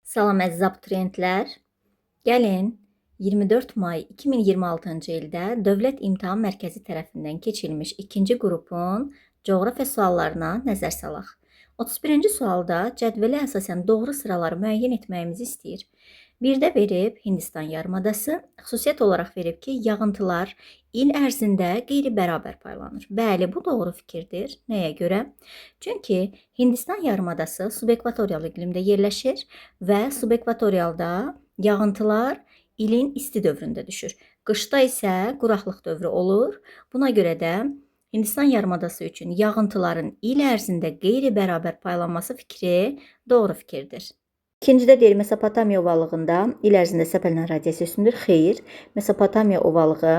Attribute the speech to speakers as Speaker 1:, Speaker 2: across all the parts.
Speaker 1: Salam əziz abituriyentlər. Gəlin 24 may 2026-cı ildə Dövlət İmtahan Mərkəzi tərəfindən keçirilmiş ikinci qrupun coğrafiya suallarına nəzər salaq. 31-ci sualda cədvələ əsasən doğru sıraları müəyyən etməyimizi istəyir. Birdə verib Hindistan yarımadası, xüsusiyyət olaraq verib ki, yağıntılar il ərzində qeyri-bərabər paylanır. Bəli, bu doğru fikirdir. Nəyə görə? Çünki Hindistan yarımadası subekvatorial iqlimdə yerləşir və subekvatorialda yağıntılar ilin isti dövründə düşür. Qışda isə quraqlıq dövrü olur. Buna görə də Hindistan yarımadası üçün yağıntıların il ərzində qeyri-bərabər paylanması fikri doğru fikirdir. İkincidə deyir, Mesopotamiya ovalığında il ərzində səpələnən radiasiya üstündür. Xeyr, Mesopotamiya ovalığı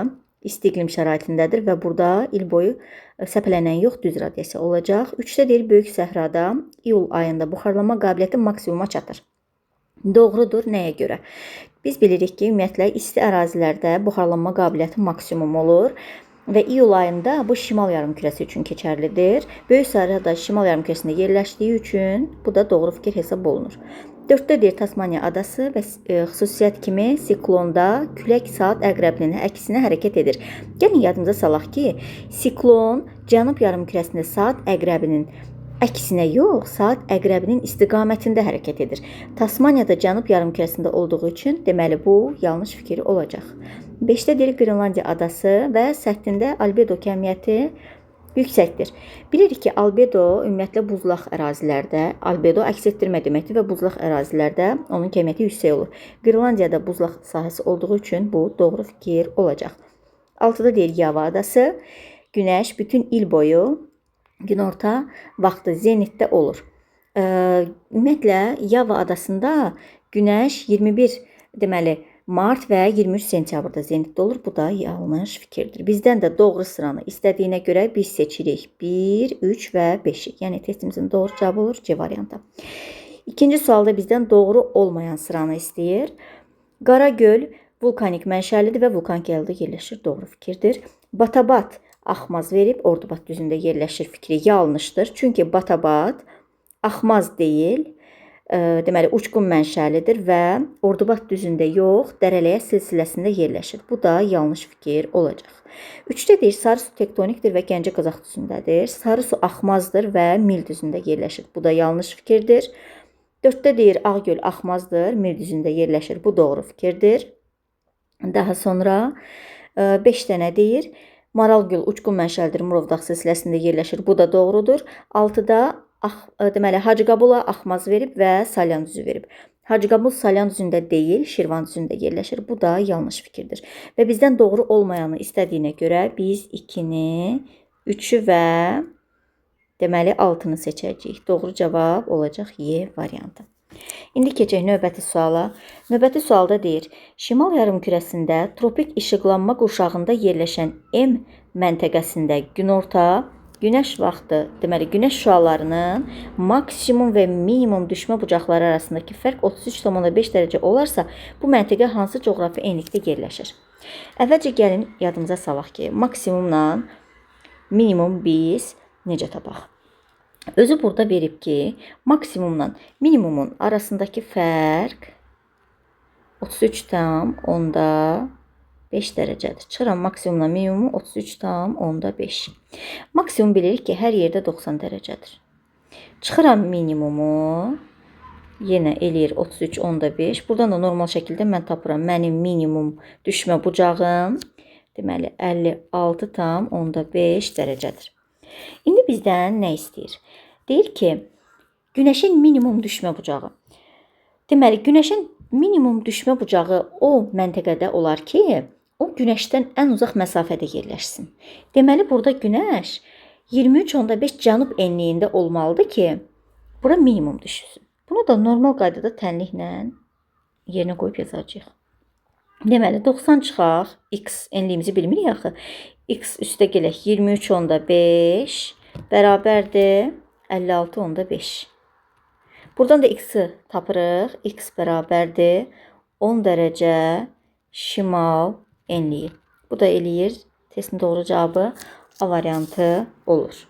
Speaker 1: isti iqlim şəraitindədir və burada il boyu səpələnən yox, düz radiasiya olacaq. 3-də deyir, Böyük Səhrada iyul ayında buxarlanma qabiliyyəti maksimuma çatır. Doğrudur, nəyə görə? Biz bilirik ki, ümumiyyətlə isti ərazilərdə buxarlanma qabiliyyəti maksimum olur və iyul ayında bu şimal yarımkürəsi üçün keçərlidir. Böyük Səhrada şimal yarımkürəsində yerləşdiyi üçün bu da doğru fikir hesab olunur. 4-də deyir, Tasmaniya adası və xüsusiyyət kimi siklonda külək saat əqrəbinin əksinə hərəkət edir. Gəlin yadımıza salaq ki, siklon cənub yarımkürəsində saat əqrəbinin əksinə yox, saat əqrəbinin istiqamətində hərəkət edir. Tasmaniyada cənub yarımkürəsində olduğu üçün deməli bu yanlış fikir olacaq. 5-də deyir, Qrenlandiya adası və səthində albedo kəmiyyəti yüksəkdir. Bilirik ki, albedo ümumiyyətlə buzlaq ərazilərdə, albedo əks etdirmə deməkdir və buzlaq ərazilərdə onun kəmiyyəti yüksək olur. Qrenlandiyada buzlaq sahəsi olduğu üçün bu doğru fikir olacaq. 6-da deyir, Yava adası, günəş bütün il boyu günorta vaxtı zenitdə olur. Ümumiyyətlə, Yava adasında günəş 21 deməli mart və 23 sentyabrda zenitdə olur. Bu da yanlış fikirdir. Bizdən də doğru sıranı istədiyinə görə biz seçirik 1, 3 və 5-i. Yəni testimizin doğru cavabı olur C variantı. İkinci sualda bizdən doğru olmayan sıranı istəyir. Qaragöl vulkanik mənşəlidir və vulkan gəldə yerləşir. Doğru fikirdir. Batabat Axmaz verib Ordubad düzündə yerləşir fikri yanlışdır. Çünki Batabat Axmaz deyil, deməli uçqun mənşəlidir və Ordubad düzündə yox, Dərələyə silsiləsində yerləşir. Bu da yanlış fikir olacaq. 3-də deyir, Sarı su tektonikdir və Gəncə Qazax düzündədir. Sarı su Axmazdır və Mil düzündə yerləşir. Bu da yanlış fikirdir. 4-də deyir, Ağgöl Axmazdır, Mil düzündə yerləşir. Bu doğru fikirdir. Daha sonra 5 dənə deyir, Maralgöl uçqun mənşəlidir, Murovdağ silsiləsində yerləşir. Bu da doğrudur. 6-da deməli Hacıqabula Axmaz verib və Salyan düzü verib. Hacıqabul Salyan düzündə deyil, Şirvan düzündə yerləşir. Bu da yanlış fikirdir. Və bizdən doğru olmayanı istədiyinə görə biz 2-ni, 3-ü və deməli 6-nı seçəcəyik. Doğru cavab olacaq Y variantı. İndi keçək növbəti suala. Növbəti sualda deyir, Şimal yarımkürəsində tropik işıqlanma qurşağında yerləşən M məntəqəsində günorta günəş vaxtı, deməli günəş şüalarının maksimum və minimum düşmə bucaqları arasındakı fərq 33,5 dərəcə olarsa, bu məntəqə hansı coğrafi enlikdə yerləşir? Əvvəlcə gəlin yadımıza salaq ki, maksimumla minimum biz necə tapaq? Özü burada verib ki, maksimumla minimumun arasındakı fərq 33,5 dərəcədir. Çıxıram maksimumla minimumu 33,5. Maksimum bilirik ki, hər yerdə 90 dərəcədir. Çıxıram minimumu, yenə eləyir 33,5. Buradan da normal şəkildə mən tapıram. Mənim minimum düşmə bucağım, deməli 56,5 dərəcədir. İndi bizdən nə istəyir? Deyir ki, günəşin minimum düşmə bucağı. Deməli, günəşin minimum düşmə bucağı o məntəqədə olar ki, o günəşdən ən uzaq məsafədə yerləşsin. Deməli, burada günəş 23,5 cənub enliyində olmalıdır ki, bura minimum düşsün. Bunu da normal qaydada tənliklə yerinə qoyub yazacağıq. Deməli, 90 çıxaq, x enliyimizi bilmirik axı. X üstə gələk 23,5 bərabərdir 56,5. Buradan da x-i tapırıq. X bərabərdir 10 dərəcə şimal enliyi. Bu da eləyir. Testin doğru cavabı A variantı olur.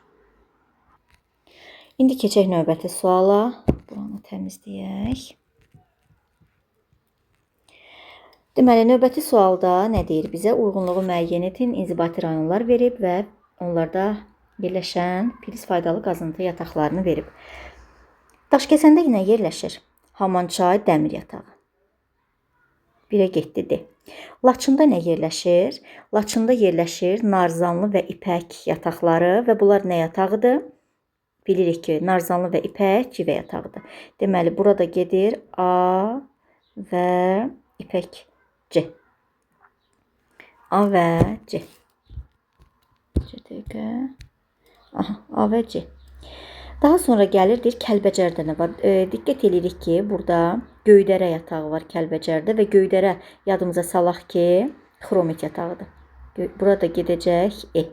Speaker 1: İndi keçək növbəti suala. Buranı təmizləyək. Deməli, növbəti sualda nə deyir bizə? Uyğunluğu müəyyən edin, inzibati rayonlar verib və onlarda yerləşən filiz faydalı qazıntı yataqlarını verib. Daşkəsəndə nə yerləşir? Hamançay dəmir yatağı. 1-ə getdi D. Laçında nə yerləşir? Laçında yerləşir narzanlı və ipək yataqları və bunlar nə yatağıdır? Bilirik ki, narzanlı və ipək civə yatağıdır. Deməli, burada gedir A və ipək C. A və C. Aha, A və C. Daha sonra gəlir, deyir, Kəlbəcərdə nə var? Diqqət edirik ki, burada Göydərə yatağı var Kəlbəcərdə və Göydərə yadımıza salaq ki, xromit yatağıdır. Burada gedəcək E.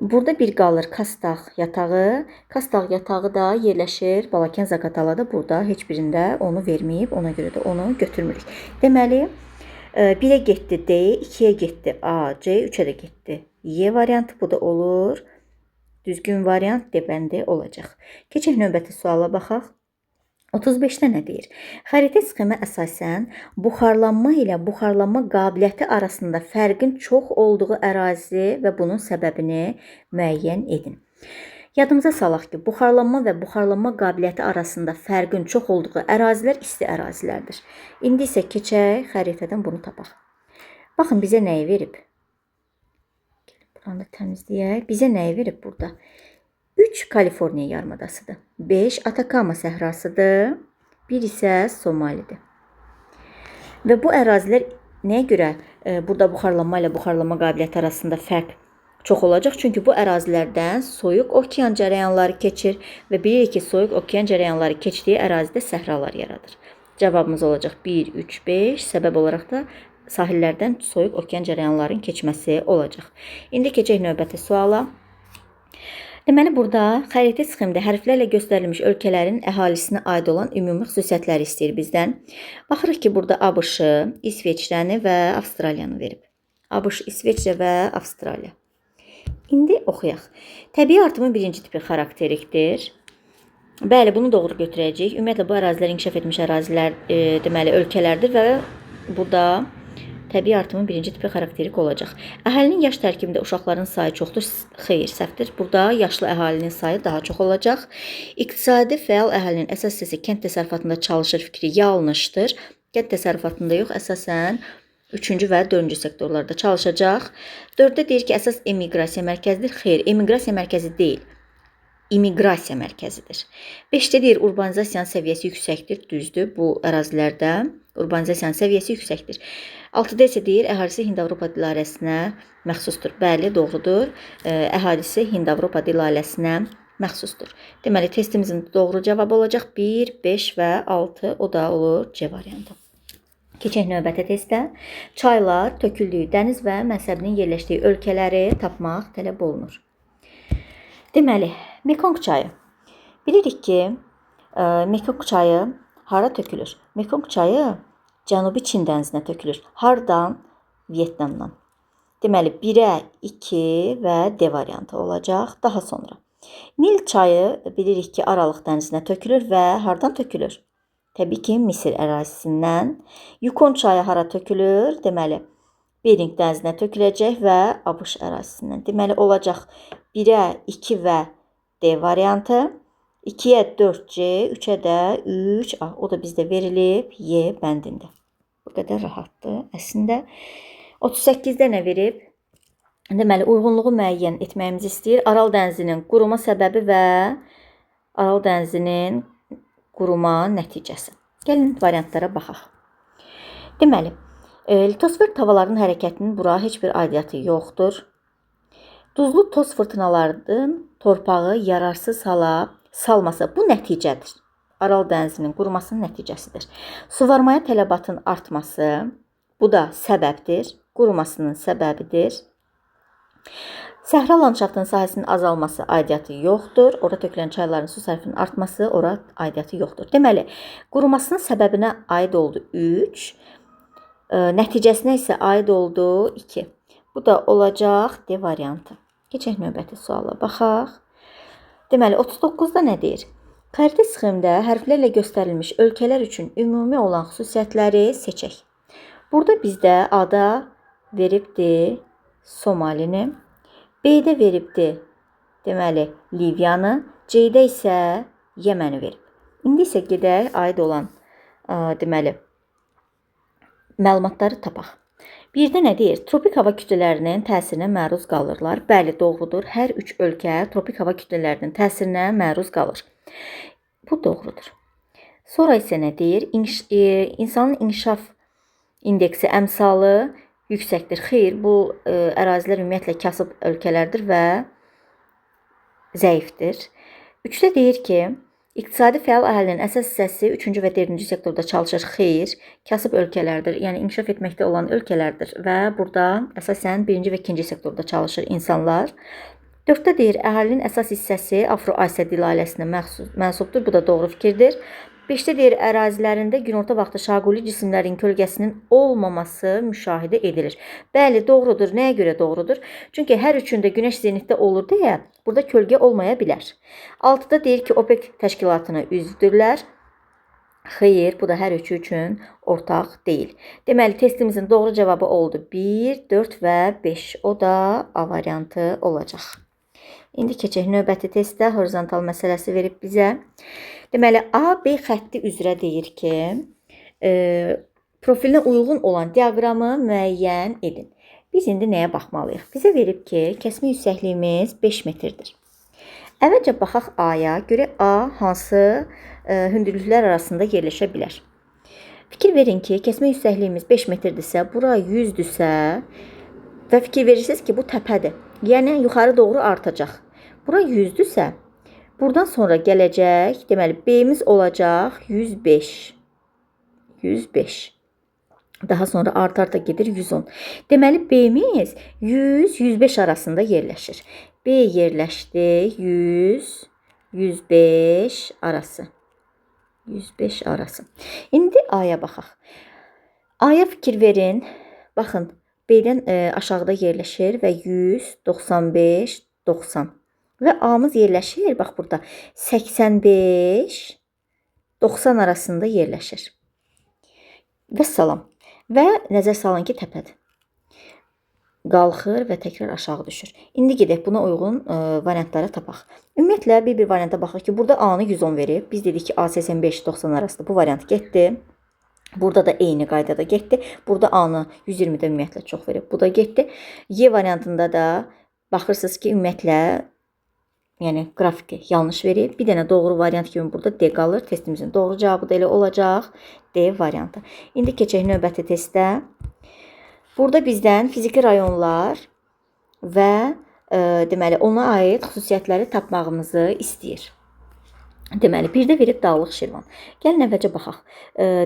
Speaker 1: Burada bir qalır Kastağ yatağı. Kastağ yatağı da yerləşir Balakən-Zaqatalada. Burada heç birində onu verməyib, ona görə də onu götürmürük. Deməli, 1-ə getdi D, 2-yə getdi A, C, 3-ə də getdi Y variantı. Bu da olur. Düzgün variant D bəndi olacaq. Keçək növbəti suala baxaq. 35-də nə deyir? Xəritə sxemə əsasən buxarlanma ilə buxarlanma qabiliyyəti arasında fərqin çox olduğu ərazi və bunun səbəbini müəyyən edin. Yadımıza salaq ki, buxarlanma və buxarlanma qabiliyyəti arasında fərqin çox olduğu ərazilər isti ərazilərdir. İndi isə keçək xəritədən bunu tapaq. Baxın, bizə nəyi verib? Buranı da təmizləyək. Bizə nəyi verib burada? 3 Kaliforniya yarımadasıdır. 5 Atakama səhrasıdır. 1 isə Somalidir. Və bu ərazilər nəyə görə burada buxarlanma ilə buxarlanma qabiliyyəti arasında fərq çox olacaq? Çünki bu ərazilərdən soyuq okean cərəyanları keçir və bilirik ki, soyuq okean cərəyanları keçdiyi ərazidə səhralar yaradır. Cavabımız olacaq 1, 3, 5. Səbəb olaraq da sahillərdən soyuq okean cərəyanlarının keçməsi olacaq. İndi keçək növbəti suala. Deməli, burada xəritə sxemdə hərflərlə göstərilmiş ölkələrin əhalisinə aid olan ümumi xüsusiyyətləri istəyir bizdən. Baxırıq ki, burada ABŞ-ı, İsveçrəni və Avstraliyanı verib. ABŞ, İsveçrə və Avstraliya. İndi oxuyaq. Təbii artımın birinci tipi xarakterikdir. Bəli, bunu doğru götürəcəyik. Ümumiyyətlə, bu ərazilər inkişaf etmiş ərazilər, deməli, ölkələrdir və burada təbii artımın birinci tipi xarakterik olacaq. Əhalinin yaş tərkibində uşaqların sayı çoxdur. Xeyr, səhvdir. Burada yaşlı əhalinin sayı daha çox olacaq. İqtisadi fəal əhalinin əsas hissəsi kənd təsərrüfatında çalışır fikri yanlışdır. Kənd təsərrüfatında yox, əsasən 3-cü və 4-cü sektorlarda çalışacaq. 4-də deyir ki, əsas emiqrasiya mərkəzidir. Xeyr, emiqrasiya mərkəzi deyil. İmiqrasiya mərkəzidir. 5-də deyir, urbanizasiyanın səviyyəsi yüksəkdir. Düzdür, bu ərazilərdə urbanizasiyanın səviyyəsi yüksəkdir. 6-da isə deyir, əhalisi Hind-Avropa dil ailəsinə məxsusdur. Bəli, doğrudur. Əhalisi Hind-Avropa dil ailəsinə məxsusdur. Deməli, testimizin doğru cavabı olacaq 1, 5 və 6. O da olur C variantı. Keçək növbəti testdə. Çaylar töküldüyü dəniz və mənsəbinin yerləşdiyi ölkələri tapmaq tələb olunur. Deməli, Mekong çayı. Bilirik ki, Mekong çayı hara tökülür? Mekong çayı Cənubi Çin dənizinə tökülür. Hardan? Vyetnamdan. Deməli, 1-ə 2 və D variantı olacaq. Daha sonra. Nil çayı bilirik ki, Aralıq dənizinə tökülür və hardan tökülür? Təbii ki, Misir ərazisindən. Yukon çayı hara tökülür? Deməli, Bering dənizinə töküləcək və ABŞ ərazisindən. Deməli, olacaq 1-ə 2 və D variantı. 2-yə 4C, 3-ə də 3A. O da bizdə verilib Y bəndində. Bu qədər rahatdır. Əslində 38-də nə verib? Deməli, uyğunluğu müəyyən etməyimizi istəyir. Aral dənizinin quruma səbəbi və Aral dənizinin quruma nəticəsi. Gəlin variantlara baxaq. Deməli, litosfer havaların hərəkətinin bura heç bir aidiyyatı yoxdur. Duzlu toz fırtınalarının torpağı yararsız hala salması bu nəticədir. Aral dənizinin qurumasının nəticəsidir. Suvarmaya tələbatın artması bu da səbəbdir. Qurumasının səbəbidir. Səhra landşaftının sahəsinin azalması aidiyyatı yoxdur. Ora tökülən çayların su sərfinin artması ora aidiyyatı yoxdur. Deməli, qurumasının səbəbinə aid oldu 3, nəticəsinə isə aid oldu 2. Bu da olacaq D variantı. Keçək növbəti suala baxaq. Deməli, 39-da nə deyir? Xəritə sxemdə hərflərlə göstərilmiş ölkələr üçün ümumi olan xüsusiyyətləri seçək. Burada bizdə A-da veribdir Somalini, B-də veribdir deməli Liviyanı, C-də isə Yəməni verib. İndi isə gedək aid olan deməli məlumatları tapaq. Birdə nə deyir? Tropik hava kütlələrinin təsirinə məruz qalırlar. Bəli, doğrudur. Hər üç ölkə tropik hava kütlələrinin təsirinə məruz qalır. Bu doğrudur. Sonra isə nə deyir? İnsanın inkişaf indeksi əmsalı yüksəkdir. Xeyr, bu ərazilər ümumiyyətlə kasıb ölkələrdir və zəifdir. 3-də deyir ki, İqtisadi fəal əhalinin əsas hissəsi 3-cü və 4-cü sektorda çalışır. Xeyr, kasıb ölkələrdir, yəni inkişaf etməkdə olan ölkələrdir və burada əsasən 1-ci və 2-ci sektorda çalışır insanlar. 4-də deyir, əhalinin əsas hissəsi Afro-Asiya dil ailəsinə mənsubdur. Bu da doğru fikirdir. 5-də deyir, ərazilərində günorta vaxtı şaquli cisimlərin kölgəsinin olmaması müşahidə edilir. Bəli, doğrudur. Nəyə görə doğrudur? Çünki hər üçündə günəş zenitdə olur deyə burada kölgə olmaya bilər. 6-da deyir ki, OPEC təşkilatına üzvdürlər. Xeyr, bu da hər üçü üçün ortaq deyil. Deməli, testimizin doğru cavabı oldu 1, 4 və 5. O da A variantı olacaq. İndi keçək növbəti testdə horizontal məsələsi verib bizə. Deməli, A-B xətti üzrə deyir ki, profilinə uyğun olan diaqramı müəyyən edin. Biz indi nəyə baxmalıyıq? Bizə verib ki, kəsmə yüksəkliyimiz 5 metrdir. Əvvəlcə baxaq A-ya, görək A hansı hündürlüklər arasında yerləşə bilər. Fikir verin ki, kəsmə yüksəkliyimiz 5 metrdirsə, bura 100-dürsə və fikir verirsiniz ki, bu təpədir. Yəni, yuxarı doğru artacaq. Bura 100-dürsə, buradan sonra gələcək, deməli, B-miz olacaq 105. 105. Daha sonra arta-arta gedir 110. Deməli, B-miz 100-105 arasında yerləşir. B yerləşdi 100-105 arası. 105 arası. İndi A-ya baxaq. A-ya fikir verin. Baxın, B-dən aşağıda yerləşir və 100, 95, 90. Və A-mız yerləşir, bax burada 85, 90 arasında yerləşir. Və salam. Və nəzər salın ki, təpədir. Qalxır və təkrar aşağı düşür. İndi gedək buna uyğun variantları tapaq. Ümumiyyətlə, bir varianta baxaq ki, burada A-nı 110 verib. Biz dedik ki, A 85-90 arasında bu variant getdi. Burada da eyni qaydada getdi. Burada A-nı 120-də ümumiyyətlə çox verib. Bu da getdi. Y variantında da baxırsınız ki, ümumiyyətlə, yəni qrafiki yanlış verib. Bir dənə doğru variant kimi burada D qalır. Testimizin doğru cavabı da elə olacaq. D variantı. İndi keçək növbəti testdə. Burada bizdən fiziki rayonlar və deməli, ona aid xüsusiyyətləri tapmağımızı istəyir. Deməli, birdə verib Dağlıq Şirvan. Gəlin əvvəlcə baxaq.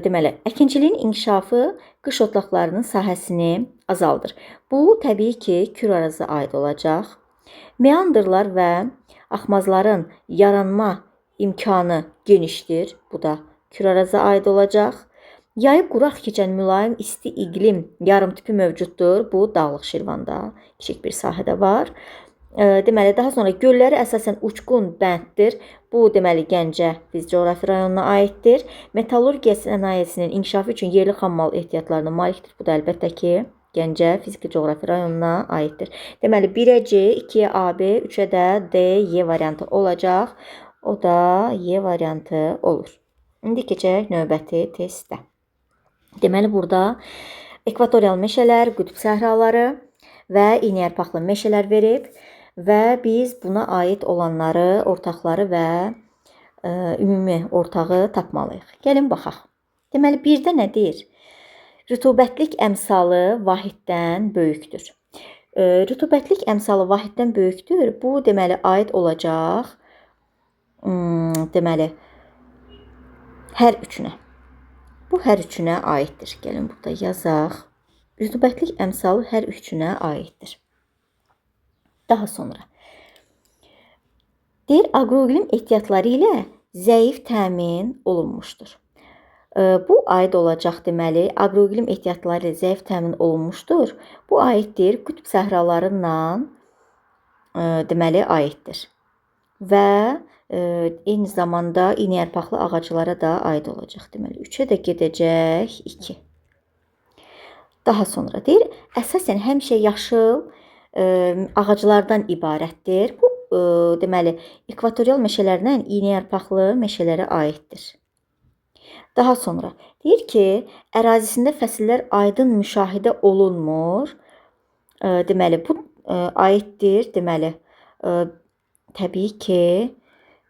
Speaker 1: Deməli, əkinçiliyin inkişafı qış otlaqlarının sahəsini azaldır. Bu, təbii ki, Kür Arazı aid olacaq. Meandrlar və axmazların yaranma imkanı genişdir. Bu da Kür Arazı aid olacaq. Yayı quraq keçən mülayim isti iqlim yarımtüpü mövcuddur. Bu, Dağlıq Şirvanda kiçik bir sahədə var. Deməli, daha sonra gölləri əsasən uçqun bənddir. Bu, deməli, Gəncə biz coğrafi rayonuna aiddir. Metallurgiya sənayesinin inkişafı üçün yerli xammal ehtiyatlarına malikdir. Bu da əlbəttə ki, Gəncə fiziki coğrafi rayonuna aiddir. Deməli, 1-ə C, 2-yə AB, 3-ə də D, Y variantı olacaq. O da Y variantı olur. İndi keçək növbəti testdə. Deməli, burada ekvatorial meşələr, qütb səhraları və iynəyarpaqlı meşələr verib və biz buna aid olanları, ortaqları və ümumi ortağı tapmalıyıq. Gəlin, baxaq. Deməli, birdə nə deyir? Rütubətlik əmsalı vahiddən böyükdür. Rütubətlik əmsalı vahiddən böyükdür. Bu, deməli, aid olacaq, deməli, hər üçünə. Bu, hər üçünə aiddir. Gəlin, burada yazaq. Rütubətlik əmsalı hər üçünə aiddir. Daha sonra. Deyir, aqroiqlim ehtiyatları ilə zəif təmin olunmuşdur. Bu, aid olacaq, deməli, aqroiqlim ehtiyatları ilə zəif təmin olunmuşdur. Bu, aiddir qütb səhralarından, deməli, aiddir. Və eyni zamanda iynəyarpaqlı ağaclara da aid olacaq. Deməli, 3-ə də gedəcək 2. Daha sonra deyir, əsasən həmişə yaşıl ağaclardan ibarətdir. Bu deməli ekvatorial meşələrlə iynəyarpaqlı meşələrə aiddir. Daha sonra deyir ki, ərazisində fəsillər aydın müşahidə olunmur. Deməli bu aiddir, deməli təbii ki,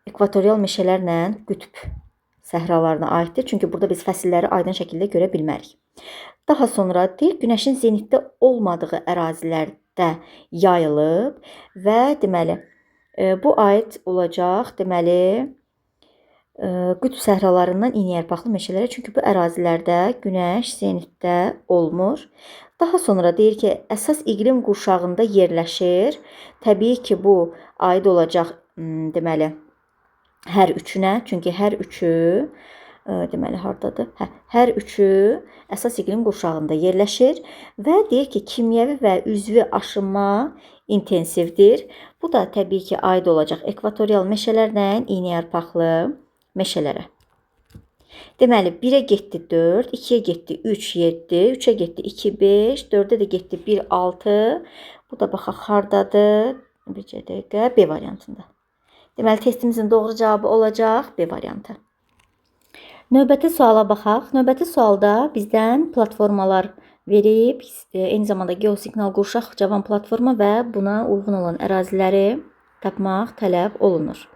Speaker 1: ekvatorial meşələrlə qütb səhralarına aiddir. Çünki burada biz fəsilləri aydın şəkildə görə bilmərik. Daha sonra deyir, günəşin zenitdə olmadığı ərazilərdə yayılıb və deməli bu aid olacaq, deməli qütb səhralarından iynəyarpaqlı meşələrə, çünki bu ərazilərdə günəş zenitdə olmur. Daha sonra deyir ki, əsas iqlim qurşağında yerləşir. Təbii ki, bu aid olacaq deməli hər üçünə, çünki hər üçü deməli hardadır? Hər üçü əsas iqlim qurşağında yerləşir və deyir ki, kimyəvi və üzvi aşınma intensivdir. Bu da təbii ki, aid olacaq ekvatorial meşələrlə iynəyarpaqlı meşələrə. Deməli 1-ə getdi 4, 2-yə getdi 3, 7, 3-ə getdi 2, 5, 4-ə də getdi 1, 6. Bu da baxaq hardadır? Bir dəqiqə, B variantında. Deməli testimizin doğru cavabı olacaq B variantı. Növbəti suala baxaq. Növbəti sualda bizdən platformalar verib, eyni zamanda geosignal qurşaq cavan platforma və buna uyğun olan əraziləri tapmaq tələb olunur.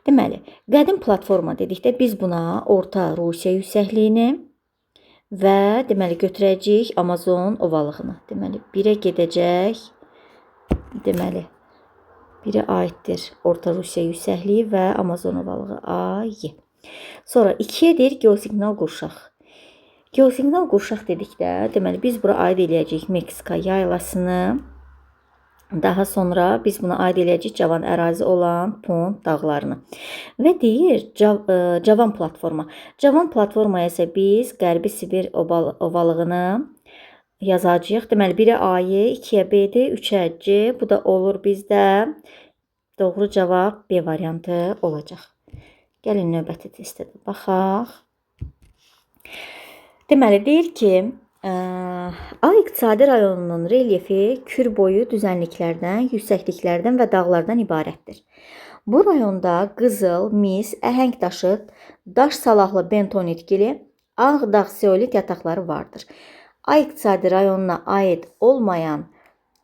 Speaker 1: Deməli, qədim platforma dedikdə biz buna Orta Rusiya yüksəkliyini və deməli götürəcəyik Amazon ovalığını. Deməli 1-ə gedəcək. Deməli 1-ə aiddir Orta Rusiya yüksəkliyi və Amazon ovalığı A. Sonra 2-yə deyir geosignal qurşaq. Geosignal qurşaq dedikdə, deməli biz bura aid eləyəcəyik Meksika yaylasını. Daha sonra biz buna aid eləyəcəyik cavan ərazi olan Pont dağlarını. Və deyir cavan platforma. Cavan platformaya isə biz Qərbi Sibir ovalığını yazacağıq. Deməli 1-ə A-yı, 2-yə B-dir, 3-ə C. Bu da olur bizdə. Doğru cavab B variantı olacaq. Gəlin növbəti testə baxaq. Deməli deyir ki, A iqtisadi rayonunun relyefi kür boyu düzənliklərdən, yüksəkliklərdən və dağlardan ibarətdir. Bu rayonda qızıl, mis, əhəng daşı, daş salahlı bentonitgili, ağ dağ seolit yataqları vardır. A iqtisadi rayonuna aid olmayan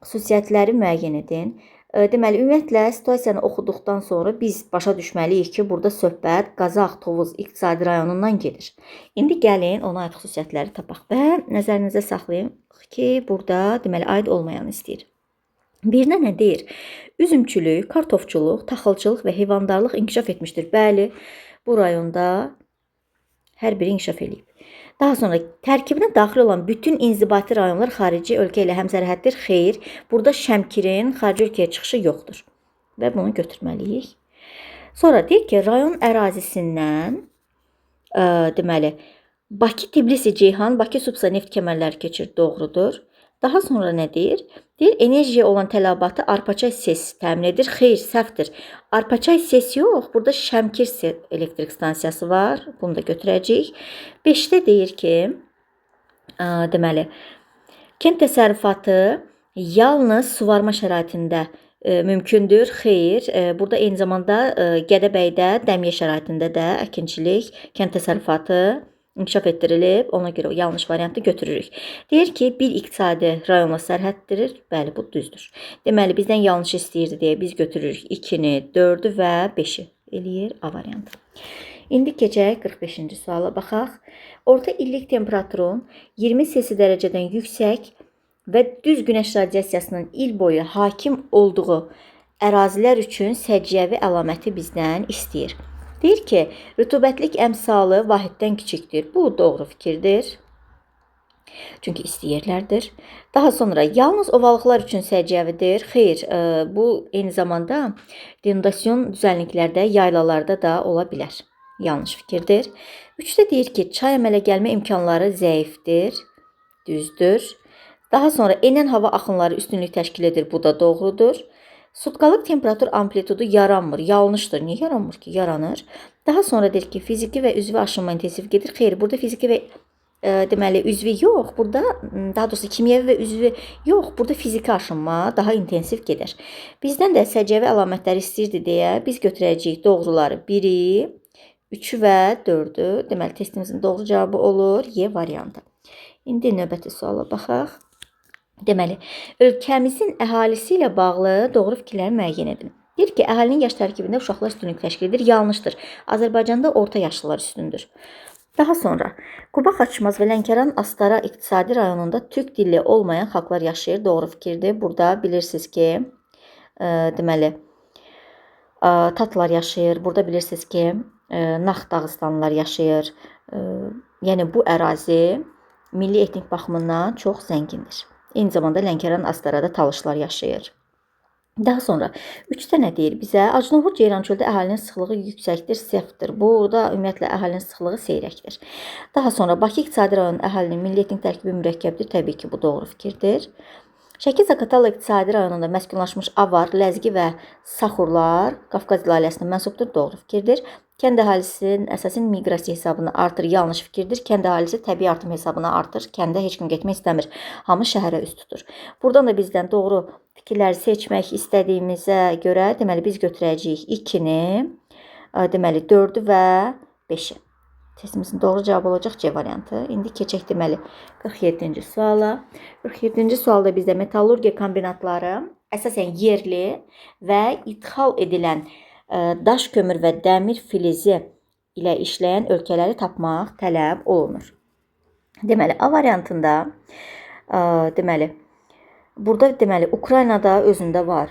Speaker 1: xüsusiyyətləri müəyyən edin. Deməli, ümumiyyətlə, situasiyanı oxuduqdan sonra biz başa düşməliyik ki, burada söhbət Qazax, Tovuz iqtisadi rayonundan gedir. İndi gəlin ona aid xüsusiyyətləri tapaq və nəzərinizə saxlayın ki, burada deməli aid olmayan istəyir. Birinə nə deyir? Üzümçülük, kartofçuluq, taxılçılıq və heyvandarlıq inkişaf etmişdir. Bəli, bu rayonda hər biri inkişaf edib. Daha sonra tərkibinə daxil olan bütün inzibati rayonlar xarici ölkə ilə həmsərhəddir. Xeyr, burada Şəmkirin xarici ölkəyə çıxışı yoxdur və bunu götürməliyik. Sonra deyir ki, rayon ərazisindən deməli Bakı, Tbilisi, Ceyhan, Bakı, Subsa neft kəmərləri keçir. Doğrudur. Daha sonra nə deyir? Deyir, enerjiyə olan tələbatı Arpaçay SES təmin edir. Xeyr, səhvdir. Arpaçay SES yox, burada Şəmkir elektrik stansiyası var. Bunu da götürəcəyik. 5-də deyir ki, deməli, kənd təsərrüfatı yalnız suvarma şəraitində mümkündür. Xeyr, burada eyni zamanda Gədəbəydə dəmiyə şəraitində də əkinçilik, kənd təsərrüfatı inkişaf etdirilib, ona görə yanlış variantı götürürük. Deyir ki, bir iqtisadi rayonla sərhəddirir. Bəli, bu düzdür. Deməli, bizdən yanlış istəyirdi deyə biz götürürük 2-ni, 4-ü və 5-i. Eləyir A variantı. İndi keçək 45-ci suala baxaq. Orta illik temperaturun 20 Selsi dərəcədən yüksək və düz günəş radiasiyasının il boyu hakim olduğu ərazilər üçün səciyyəvi əlaməti bizdən istəyir. Deyir ki, rütubətlik əmsalı vahiddən kiçikdir. Bu doğru fikirdir. Çünki isti yerlərdir. Daha sonra yalnız ovalıqlar üçün səciyyəvidir. Xeyr, bu eyni zamanda denudasyon düzənliklərdə, yaylalarda da ola bilər. Yanlış fikirdir. 3-də deyir ki, çay əmələ gəlmə imkanları zəifdir. Düzdür. Daha sonra enən hava axınları üstünlük təşkil edir. Bu da doğrudur. Sutkalıq temperatur amplitudu yaranmır. Yanlışdır. Niyə yaranmır ki? Yaranır. Daha sonra deyir ki, fiziki və üzvi aşınma intensiv gedir. Xeyr, burada fiziki və deməli üzvü yox, burada daha doğrusu kimyəvi və üzvü yox, burada fiziki aşınma daha intensiv gedir. Bizdən də səciyyəvi əlamətləri istəyirdi deyə biz götürəcəyik doğruları 1-i, 3-ü və 4-ü. Deməli testimizin doğru cavabı olur Y variantı. İndi növbəti suala baxaq. Deməli, ölkəmizin əhalisi ilə bağlı doğru fikirləri müəyyən edin. Deyir ki, əhalinin yaş tərkibində uşaqlar üstünlük təşkil edir. Yanlışdır. Azərbaycanda orta yaşlılar üstündür. Daha sonra, Quba Xaçmaz və Lənkəran Astara iqtisadi rayonunda türk dilli olmayan xalqlar yaşayır. Doğru fikirdir. Burada bilirsiniz ki, deməli, Tatlar yaşayır. Burada bilirsiniz ki, Naxçıvan Dağıstanlılar yaşayır. Yəni bu ərazi milli etnik baxımından çox zəngindir. Eyni zamanda Lənkəran Astarada Talışlar yaşayır. Daha sonra 3-də nə deyir bizə? Acınoğur Ceyrançöldə əhalinin sıxlığı yüksəkdir, sıfırdır. Burada ümumiyyətlə əhalinin sıxlığı seyrəkdir. Daha sonra Bakı iqtisadi rayonunun əhalinin milli etnik tərkibi mürəkkəbdir. Təbii ki, bu doğru fikirdir. Şəki-Zaqatala iqtisadi rayonunda məskunlaşmış Avar, Ləzgi və Saxurlar Qafqaz ailəsinə mənsubdur. Doğru fikirdir. Kənd əhalisinin əsasən miqrasiya hesabına artır. Yanlış fikirdir. Kənd əhalisi təbii artım hesabına artır. Kəndə heç kim getmək istəmir. Hamı şəhərə üst tutur. Buradan da bizdən doğru fikirləri seçmək istədiyimizə görə, deməli biz götürəcəyik 2-ni, deməli 4-ü və 5-i. Testimizin doğru cavabı olacaq C variantı. İndi keçək deməli 47-ci suala. 47-ci sualda bizdə metallurgiya kombinatları əsasən yerli və ithal edilən daş kömür və dəmir filizi ilə işləyən ölkələri tapmaq tələb olunur. Deməli A variantında deməli burada deməli Ukraynada özündə var.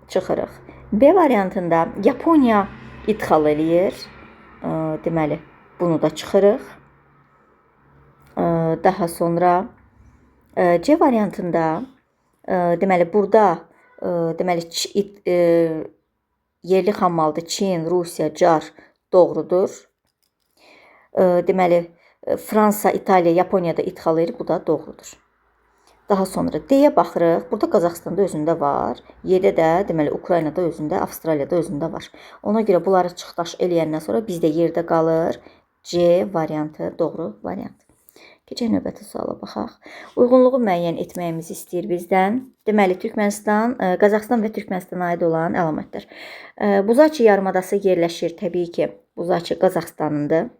Speaker 1: Çıxırıq. B variantında Yaponiya ithal eləyir. Deməli bunu da çıxırıq. Daha sonra C variantında deməli burada deməli yerli xammaldır. Çin, Rusiya, Car doğrudur. Deməli Fransa, İtaliya, Yaponiyada ithal edir. Bu da doğrudur. Daha sonra D-yə baxırıq. Burada Qazaxıstanda özündə var. Y-də də deməli Ukraynada özündə, Avstraliyada özündə var. Ona görə bunları çıxdaş eləyəndən sonra bizdə yerdə qalır. C variantı doğru variant. Keçək növbəti suala baxaq. Uyğunluğu müəyyən etməyimizi istəyir bizdən. Deməli Türkmənistan, Qazaxıstan və Türkmənistana aid olan əlamətlər. Buzaçi yarımadası yerləşir. Təbii ki, Buzaçi Qazaxıstanındır.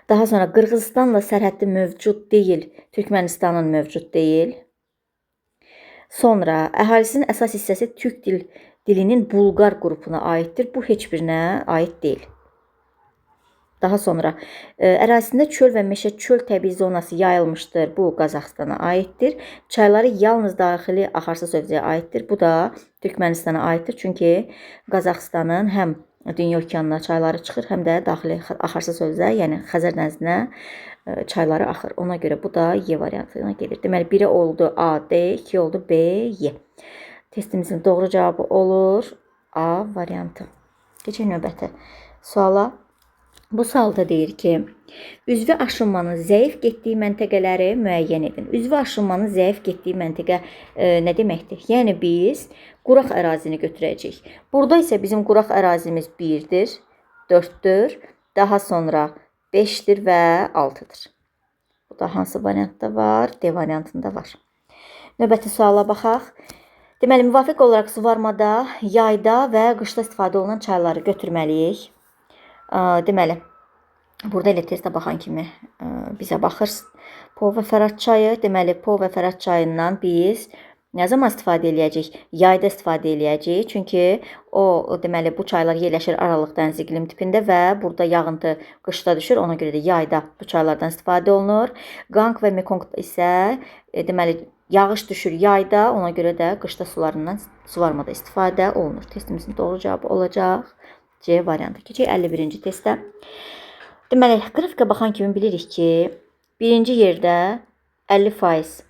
Speaker 1: Daha sonra Qırğızıstanla sərhəddi mövcud deyil, Türkmənistanın mövcud deyil. Sonra əhalisinin əsas hissəsi türk dilinin Bulqar qrupuna aiddir. Bu heç birinə aid deyil. Daha sonra ərazisində çöl və meşə çöl təbii zonası yayılmışdır. Bu Qazaxıstana aiddir. Çayları yalnız daxili axarsız hövzəyə aiddir. Bu da Türkmənistana aiddir. Çünki Qazaxıstanın həm Dünya okeanına çayları çıxır, həm də daxili axarsız hövzə, yəni Xəzər dənizinə çayları axır. Ona görə bu da Y variantına gedir. Deməli 1 oldu A, D, 2 oldu B, Y. Testimizin doğru cavabı olur A variantı. Keçək növbəti suala. Bu sualda deyir ki, üzvü aşınmanın zəif getdiyi məntəqələri müəyyən edin. Üzvü aşınmanın zəif getdiyi məntəqə nə deməkdir? Yəni biz quraq ərazini götürəcəyik. Burada isə bizim quraq ərazimiz 1-dir, 4-dür, daha sonra 5-dir və 6-dır. Bu da hansı variantda var? D variantında var. Növbəti suala baxaq. Deməli, müvafiq olaraq suvarmada, yayda və qışda istifadə olunan çayları götürməliyik. Deməli, burada elə testə baxan kimi bizə baxır. Po və Fərat çayı. Deməli, Po və Fərat çayından biz nə zaman istifadə eləyəcəyik? Yayda istifadə eləyəcəyik. Çünki deməli, bu çaylar yerləşir Aralıq dəniz iqlim tipində və burada yağıntı qışda düşür. Ona görə də yayda bu çaylardan istifadə olunur. Qanq və Mekong isə deməli, yağış düşür yayda. Ona görə də qışda suvarmada istifadə olunur. Testimizin doğru cavabı olacaq C variantı. Keçək 51-ci testə. Deməli, qrafika baxan kimi bilirik ki, birinci yerdə 50%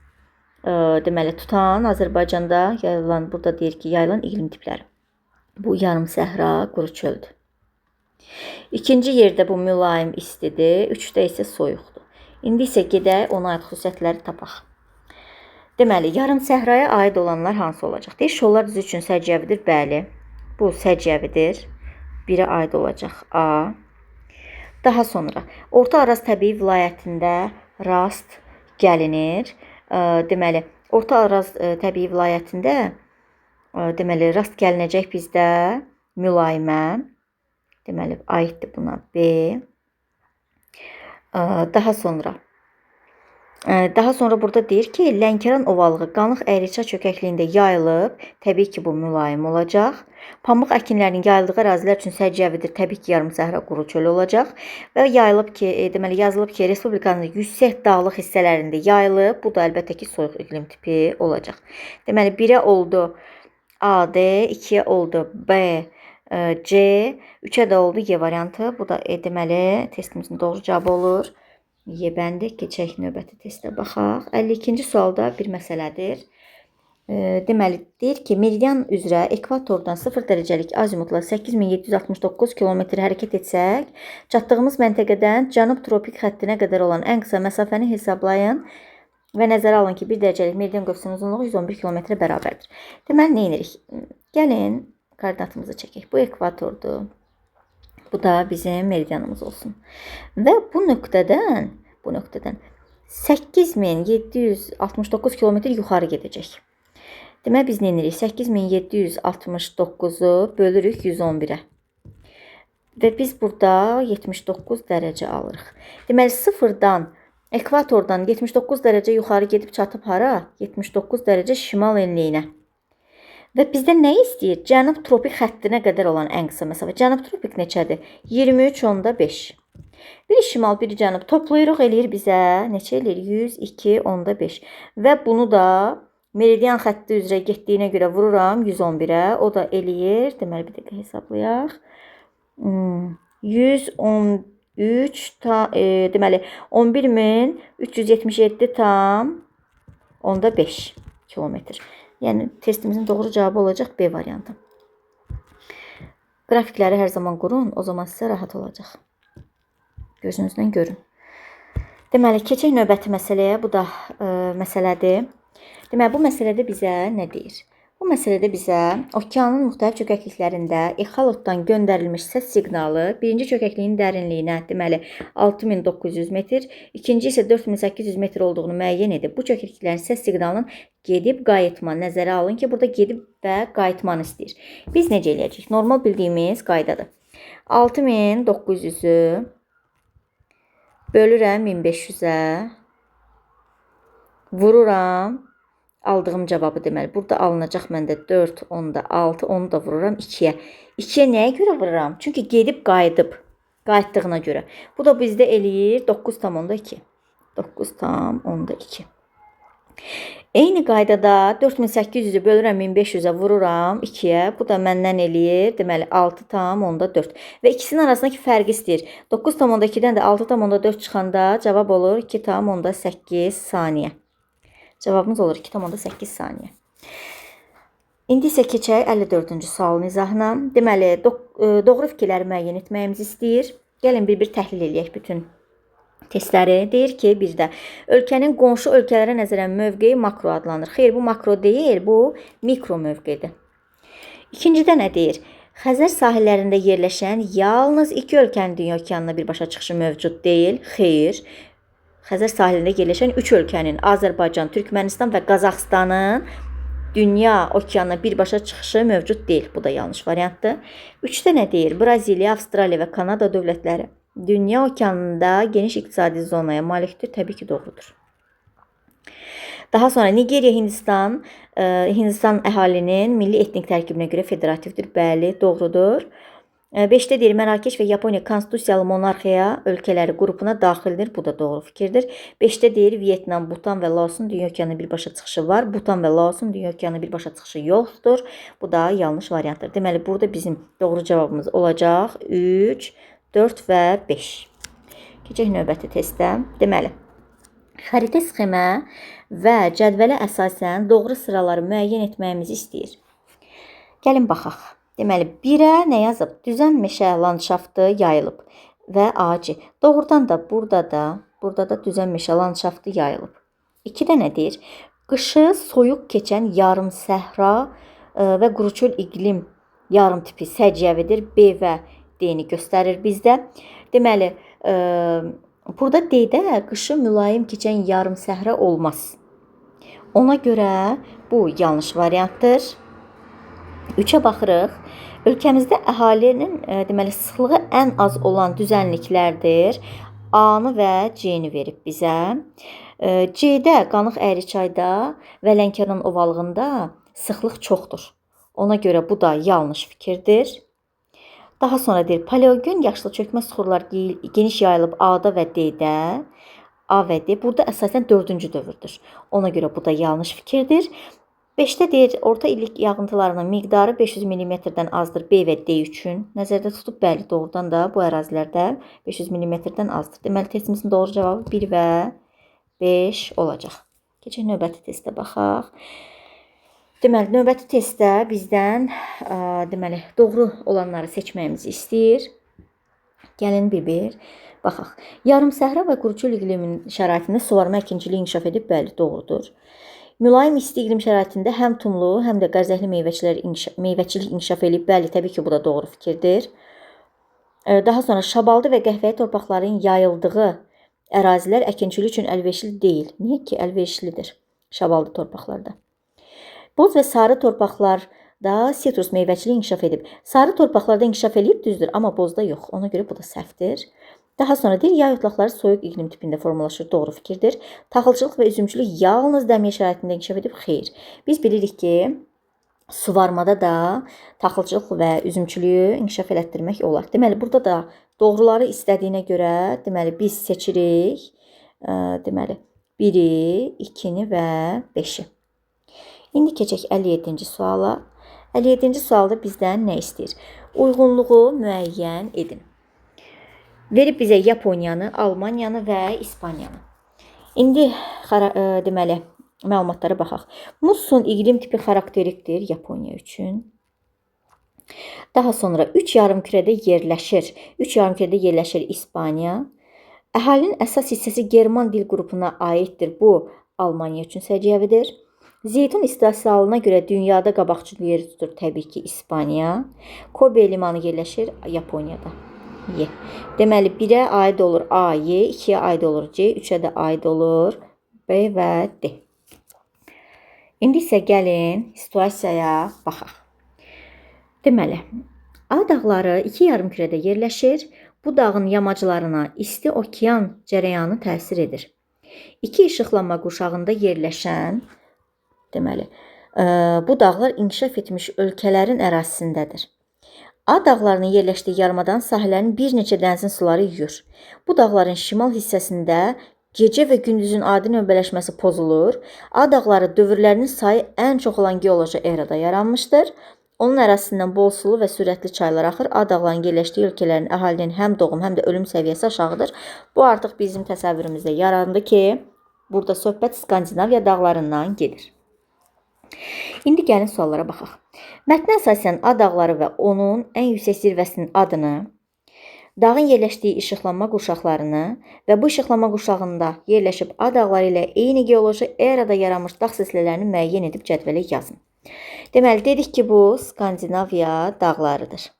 Speaker 1: deməli tutan Azərbaycanda yayılan, burada deyir ki, yayılan iqlim tipləri. Bu yarım səhra, quru çöldür. İkinci yerdə bu mülayim istidir, 3-də isə soyuqdur. İndi isə gedək ona aid xüsusiyyətləri tapaq. Deməli, yarım səhraya aid olanlar hansı olacaq? Deyir, şollar düzü üçün səciyyəvidir. Bəli, bu səciyyəvidir. 1-ə aid olacaq A. Daha sonra Orta Araz təbii vilayətində rast gəlinir. Deməli, Orta Araz təbii vilayətində deməli rast gəlinəcək bizdə mülayimə. Deməli, aiddir buna B. Daha sonra burada deyir ki, Lənkəran ovalığı Qanıq Əyriçay çökəkliyində yayılıb. Təbii ki, bu mülayim olacaq. Pambıq əkinlərinin yayıldığı ərazilər üçün səciyyəvidir. Təbii ki, yarım səhra quru çöl olacaq. Və yayılıb ki, deməli yazılıb ki, Respublikanın yüksək dağlıq hissələrində yayılıb. Bu da əlbəttə ki, soyuq iqlim tipi olacaq. Deməli, 1-ə oldu A, D, 2-yə oldu B, C, 3-ə də oldu Y variantı. Bu da deməli testimizin doğru cavabı olur. Y bəndi. Keçək növbəti testə baxaq. 52-ci sualda bir məsələdir. Deməli, deyir ki, meridian üzrə ekvatordan 0 dərəcəlik azimutla 8769 km hərəkət etsək, çatdığımız məntəqədən cənub tropik xəttinə qədər olan ən qısa məsafəni hesablayın və nəzərə alın ki, 1 dərəcəlik meridian qövsünün uzunluğu 111 km bərabərdir. Deməli, nə edirik? Gəlin, koordinatımızı çəkək. Bu ekvatordur. Bu da bizim meridianımız olsun. Və bu nöqtədən 8769 km yuxarı gedəcək. Deməli, biz nə edirik? 8769-u bölürük 111-ə. Və biz burada 79 dərəcə alırıq. Deməli, sıfırdan, ekvatordan 79 dərəcə yuxarı gedib çatıb hara? 79 dərəcə şimal enliyinə. Və bizdən nə istəyir? Cənub tropik xəttinə qədər olan ən qısa məsafə. Cənub tropik neçədir? 23.5. Biri şimal, biri cənub. Toplayırıq, eləyir bizə. Neçə eləyir? 102.5. Və bunu da meridian xətti üzrə getdiyinə görə vururam 111-ə. O da eləyir. Deməli, bir dəqiqə hesablayaq. 113 deməli 11377 tam onda 5 kilometr. Yəni, testimizin doğru cavabı olacaq B variantı. Qrafikləri hər zaman qurun, o zaman sizə rahat olacaq. Gözünüzdən görün. Deməli, keçək növbəti məsələyə. Bu da məsələdir. Deməli, bu məsələdə bizə nə deyir? Bu məsələdə bizə okeanın müxtəlif çökəkliklərində ixalotdan göndərilmiş səs siqnalı birinci çökəkliyin dərinliyinə, deməli 6900 metr, ikinci isə 4800 metr olduğunu müəyyən edib. Bu çökəkliklərin səs siqnalının gedib qayıtma nəzərə alın ki, burada gedib və qayıtmanı istəyir. Biz necə eləyəcəyik? Normal bildiyimiz qaydadır. 6900-ü bölürəm 1500-ə, vururam. Aldığım cavabı deməli, burada alınacaq məndə 4, onda 6, onu da vururam 2-yə. 2-yə nəyə görə vururam? Çünki gedib qayıdıb, qayıtdığına görə. Bu da bizdə eləyir 9,2. 9,2. Eyni qaydada 4800-ü bölürəm 1500-ə, vururam 2-yə. Bu da məndən eləyir, deməli 6,4. Və ikisinin arasındakı fərqi istəyir. 9,2-dən də 6,4 çıxanda cavab olur 2,8 saniyə. Cavabımız olur 2,8 saniyə. İndi isə keçək 54-cü sualın izahına. Deməli, doğru fikirləri müəyyən etməyimizi istəyir. Gəlin bir-bir təhlil eləyək bütün testləri. Deyir ki, bir də ölkənin qonşu ölkələrə nəzərən mövqeyi makro adlanır. Xeyr, bu makro deyil, bu mikro mövqedir. İkincidə nə deyir? Xəzər sahillərində yerləşən yalnız iki ölkənin dünya okeanına birbaşa çıxışı mövcud deyil. Xeyr. Xəzər sahilində yerləşən 3 ölkənin, Azərbaycan, Türkmənistan və Qazaxıstanın dünya okeanına birbaşa çıxışı mövcud deyil. Bu da yanlış variantdır. 3-də nə deyir? Braziliya, Avstraliya və Kanada dövlətləri dünya okeanında geniş iqtisadi zonaya malikdir. Təbii ki, doğrudur. Daha sonra Nigeriya, Hindistan əhalinin milli etnik tərkibinə görə federativdir. Bəli, doğrudur. 5-də deyir, Mərakeş və Yaponiya konstitusiyalı monarxiya ölkələri qrupuna daxildir. Bu da doğru fikirdir. 5-də deyir, Vyetnam, Butan və Laosun dünya okeanına birbaşa çıxışı var. Butan və Laosun dünya okeanına birbaşa çıxışı yoxdur. Bu da yanlış variantdır. Deməli, burada bizim doğru cavabımız olacaq 3, 4 və 5. Keçək növbəti testə. Deməli, xəritə sxemə və cədvələ əsasən doğru sıraları müəyyən etməyimizi istəyir. Gəlin baxaq. Deməli, 1-ə nə yazıb? Düzən meşə landşaftı yayılıb və ağacı. Doğrudan da burada da düzən meşə landşaftı yayılıb. 2-də nə deyir? Qışı soyuq keçən yarım səhra və quruçöl iqlim yarım tipi səciyyəvidir. B və D-ni göstərir bizdə. Deməli, burada D-də qışı mülayim keçən yarım səhra olmaz. Ona görə bu yanlış variantdır. 3-ə baxırıq. Ölkəmizdə əhalinin deməli sıxlığı ən az olan düzənliklərdir. A-nı və C-ni verib bizə. C-də Qanıq Əyriçayda və Lənkəran ovalığında sıxlıq çoxdur. Ona görə bu da yanlış fikirdir. Daha sonra deyir, paleogen yaşlı çökmə süxurlar geniş yayılıb A-da və D-də. A və D burada əsasən 4-cü dövrdür. Ona görə bu da yanlış fikirdir. 5-də deyir, orta illik yağıntılarının miqdarı 500 mm-dən azdır B və D üçün. Nəzərdə tutub, bəli, doğrudan da bu ərazilərdə 500 mm-dən azdır. Deməli, testimizin doğru cavabı 1 və 5 olacaq. Keçək növbəti testə baxaq. Deməli, növbəti testdə bizdən deməli, doğru olanları seçməyimizi istəyir. Gəlin bir-bir baxaq. Yarım səhra və quruçul iqlimin şəraitində suvarma əkinçiliyi inkişaf edib, bəli, doğrudur. Mülayim isti iqlim şəraitində həm tumlu, həm də qərzəkli meyvəçilik inkişaf edib, bəli, təbii ki, bu da doğru fikirdir. Daha sonra şabaldı və qəhvəyi torpaqların yayıldığı ərazilər əkinçilik üçün əlverişli deyil. Niyə ki, əlverişlidir şabaldı torpaqlarda? Boz və sarı torpaqlarda sitrus meyvəçiliyi inkişaf edib. Sarı torpaqlarda inkişaf edib, düzdür, amma bozda yox. Ona görə bu da səhvdir. Daha sonra deyir, yay otlaqları soyuq iqlim tipində formalaşır. Doğru fikirdir. Taxılçılıq və üzümçülük yalnız dəmiyə şəraitində inkişaf edib. Xeyr. Biz bilirik ki, suvarmada da taxılçılıq və üzümçülüyü inkişaf elətdirmək olar. Deməli, burada da doğruları istədiyinə görə, deməli, biz seçirik. Deməli, 1-i, 2-ni və 5-i. İndi keçək 57-ci suala. 57-ci sualda bizdən nə istəyir? Uyğunluğu müəyyən edin. Verib bizə Yaponiyanı, Almaniyanı və İspaniyanı. İndi deməli, məlumatlara baxaq. Musson iqlim tipi xarakterikdir Yaponiya üçün. Daha sonra 3 yarımkürədə yerləşir. 3 yarımkürədə yerləşir İspaniya. Əhalinin əsas hissəsi German dil qrupuna aiddir. Bu Almaniya üçün səciyyəvidir. Zeytun istehsalına görə dünyada qabaqcıl yeri tutur təbii ki İspaniya. Kobe limanı yerləşir Yaponiyada. Y. Deməli, 1-ə aid olur A, Y, 2-yə aid olur C, 3-ə də aid olur B və D. İndi isə gəlin situasiyaya baxaq. Deməli, A dağları 2 yarımkürədə yerləşir. Bu dağın yamaclarına isti okean cərəyanı təsir edir. 2 işıqlanma qurşağında yerləşən, deməli, bu dağlar inkişaf etmiş ölkələrin ərazisindədir. A dağlarının yerləşdiyi yarımadan sahələrin bir neçə dənizin suları yuyur. Bu dağların şimal hissəsində gecə və gündüzün adi növbələşməsi pozulur. A dağları dövrlərinin sayı ən çox olan geoloji erada yaranmışdır. Onun ərazisindən bol sulu və sürətli çaylar axır. A dağlarının yerləşdiyi ölkələrin əhalinin həm doğum, həm də ölüm səviyyəsi aşağıdır. Bu artıq bizim təsəvvürümüzdə yarandı ki, burada söhbət Skandinaviya dağlarından gedir. İndi gəlin suallara baxaq. Mətnə əsasən A dağları və onun ən yüksək zirvəsinin adını, dağın yerləşdiyi işıqlanma qurşaqlarını və bu işıqlanma qurşağında yerləşib A dağları ilə eyni geoloji erada yaranmış dağ silsilələrini müəyyən edib cədvələ yazın. Deməli, dedik ki, bu Skandinaviya dağlarıdır.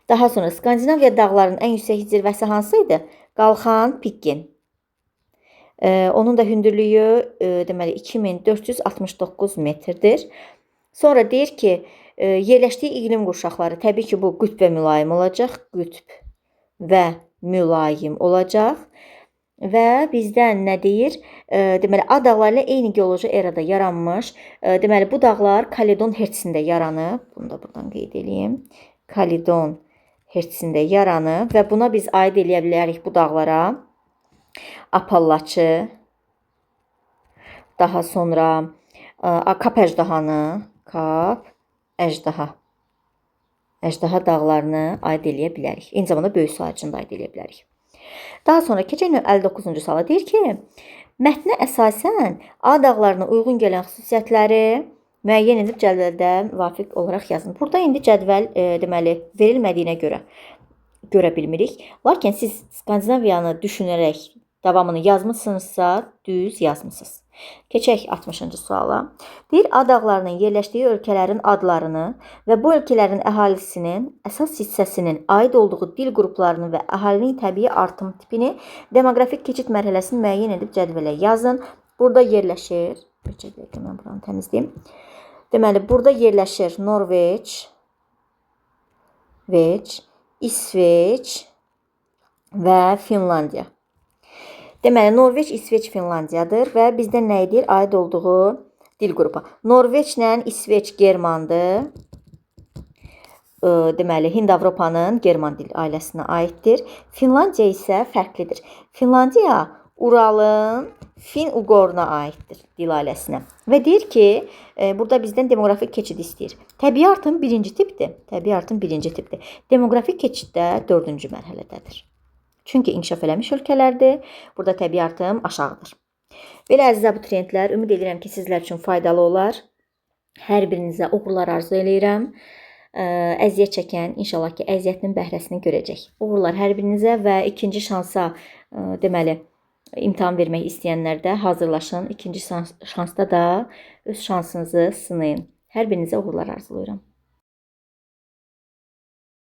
Speaker 1: Daha sonra Skandinaviya dağlarının ən yüksək zirvəsi hansıydı? Qalxan Pikken. Onun da hündürlüyü deməli 2469 metrdir. Sonra deyir ki, yerləşdiyi iqlim qurşaqları təbii ki, bu qütb və mülayim olacaq. Qütb və mülayim olacaq. Və bizdən nə deyir? Deməli, A dağları ilə eyni geoloji erada yaranmış. Deməli, bu dağlar Kaledon hertzində yaranıb. Bunu da buradan qeyd edeyim. Kaledon hertzində yaranıb və buna biz aid eləyə bilərik bu dağlara. Apallaçı, daha sonra Kap əjdahanı, Kap əjdaha dağlarını aid eləyə bilərik. Eyni zamanda böyük su ağacını da aid eləyə bilərik. Daha sonra keçək 59-cu suala deyir ki, mətnə əsasən A dağlarına uyğun gələn xüsusiyyətləri müəyyən edib cədvəldə müvafiq olaraq yazın. Burada indi cədvəl deməli verilmədiyinə görə bilmirik. Lakin siz Skandinaviyanı düşünərək Davamını yazmısınızsa düz yazmısınız. Keçək 60-cı suala. Deyir, A dağlarının yerləşdiyi ölkələrin adlarını və bu ölkələrin əhalisinin əsas hissəsinin aid olduğu dil qruplarını və əhalinin təbii artım tipini demoqrafik keçid mərhələsini müəyyən edib cədvələ yazın. Burada yerləşir, bir dəqiqə mən buranı təmizləyim. Deməli, burada yerləşir Norveç, İsveç və Finlandiya. Deməli, Norveç, İsveç, Finlandiyadır və bizdə nə edir? Aid olduğu dil qrupu. Norveçlə İsveç Germandır. Deməli, Hind-Avropanın German dil ailəsinə aiddir. Finlandiya isə fərqlidir. Finlandiya Uralın Fin-Uqoruna aiddir dil ailəsinə. Və deyir ki, burada bizdən demoqrafik keçid istəyir. Təbii artım birinci tipdir. Demoqrafik keçid də 4-cü mərhələdədir. Çünki inkişaf eləmiş ölkələrdir. Burada təbii artım aşağıdır. Belə əziz abituriyentlər, ümid edirəm ki, sizlər üçün faydalı olar. Hər birinizə uğurlar arzu eləyirəm. Əziyyət çəkən inşallah ki, əziyyətinin bəhrəsini görəcək. Uğurlar hər birinizə və ikinci şansa, deməli, imtahan vermək istəyənlər də hazırlaşın. İkinci şansda da öz şansınızı sınayın. Hər birinizə uğurlar arzulayıram.